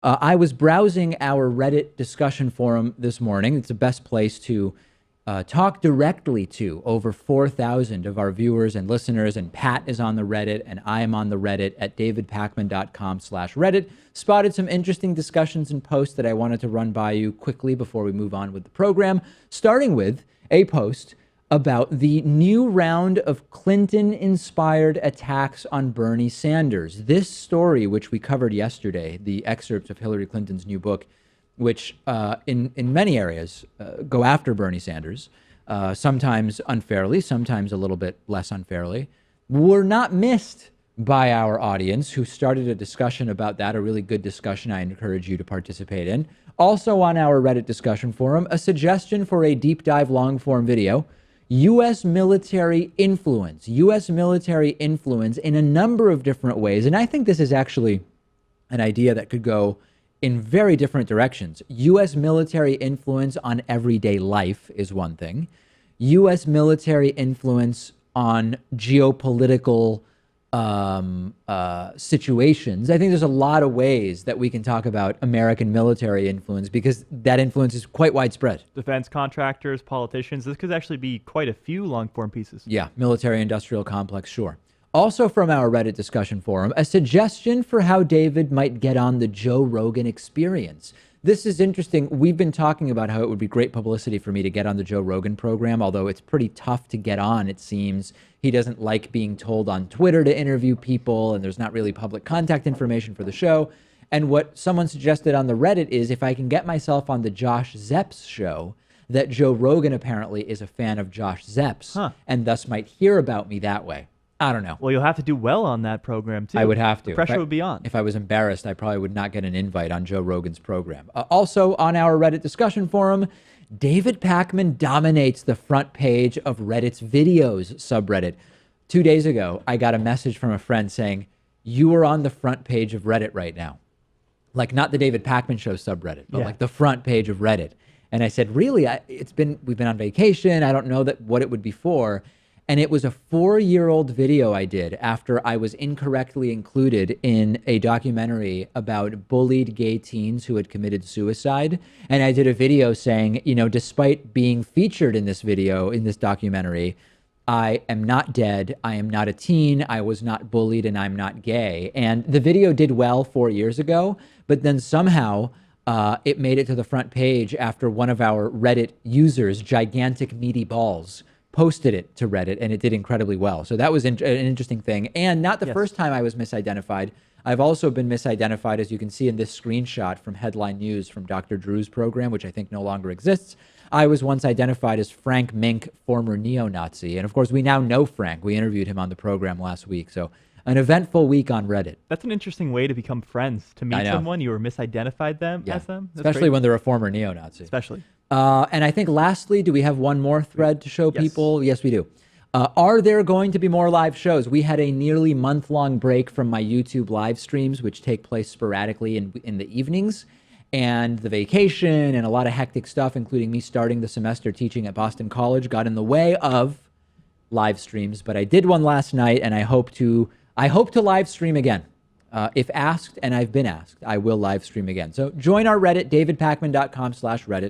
I was browsing our Reddit discussion forum this morning. It's the best place to talk directly to over 4,000 of our viewers and listeners. And Pat is on the Reddit, and I am on the Reddit at davidpakman.com/Reddit. Spotted some interesting discussions and posts that I wanted to run by you quickly before we move on with the program, starting with a post about the new round of Clinton-inspired attacks on Bernie Sanders. This story, which we covered yesterday, the excerpts of Hillary Clinton's new book, which in many areas go after Bernie Sanders, sometimes unfairly, sometimes a little bit less unfairly, were not missed by our audience, who started a discussion about that, a really good discussion I encourage you to participate in. Also on our Reddit discussion forum, a suggestion for a deep dive long form video, U.S. military influence in a number of different ways. And I think this is actually an idea that could go in very different directions. U.S. military influence on everyday life is one thing. U.S. military influence on geopolitical situations. I think there's a lot of ways that we can talk about American military influence, because that influence is quite widespread. Defense contractors, politicians. This could actually be quite a few long-form pieces. Yeah, military-industrial complex, sure. Also from our Reddit discussion forum, a suggestion for how David might get on the Joe Rogan Experience. This is interesting. We've been talking about how it would be great publicity for me to get on the Joe Rogan program, although it's pretty tough to get on, it seems. He doesn't like being told on Twitter to interview people, and there's not really public contact information for the show. And what someone suggested on the Reddit is, if I can get myself on the Josh Zepp's show, that Joe Rogan apparently is a fan of Josh Zepp's, and thus might hear about me that way. I don't know. Well, you'll have to do well on that program, too. I would have to. The pressure would be on. If I was embarrassed, I probably would not get an invite on Joe Rogan's program. Also on our Reddit discussion forum, David Pakman dominates the front page of Reddit's videos subreddit. 2 days ago, I got a message from a friend saying, you are on the front page of Reddit right now. Like, not the David Pakman Show subreddit, but like the front page of Reddit. And I said, really? We've been on vacation. I don't know what it would be for. And it was a 4-year-old video I did after I was incorrectly included in a documentary about bullied gay teens who had committed suicide. And I did a video saying, you know, despite being featured in this video, in this documentary, I am not dead. I am not a teen. I was not bullied, and I'm not gay. And the video did well 4 years ago, but then somehow it made it to the front page after one of our Reddit users, Gigantic Meaty Balls, posted it to Reddit, and it did incredibly well. So that was an interesting thing. And not the first time I was misidentified. I've also been misidentified, as you can see in this screenshot from Headline News from Dr. Drew's program, which I think no longer exists. I was once identified as Frank Mink, former neo-Nazi. And of course, we now know Frank. We interviewed him on the program last week. So an eventful week on Reddit. That's an interesting way to become friends, to meet someone. You were misidentified as them. That's especially great. When they're a former neo-Nazi. Especially. And I think lastly, do we have one more thread to show people? Yes, we do. Are there going to be more live shows? We had a nearly month-long break from my YouTube live streams, which take place sporadically in the evenings. And the vacation and a lot of hectic stuff, including me starting the semester teaching at Boston College, got in the way of live streams. But I did one last night, and I hope to live stream again. If asked, and I've been asked, I will live stream again. So join our Reddit, davidpakman.com/Reddit.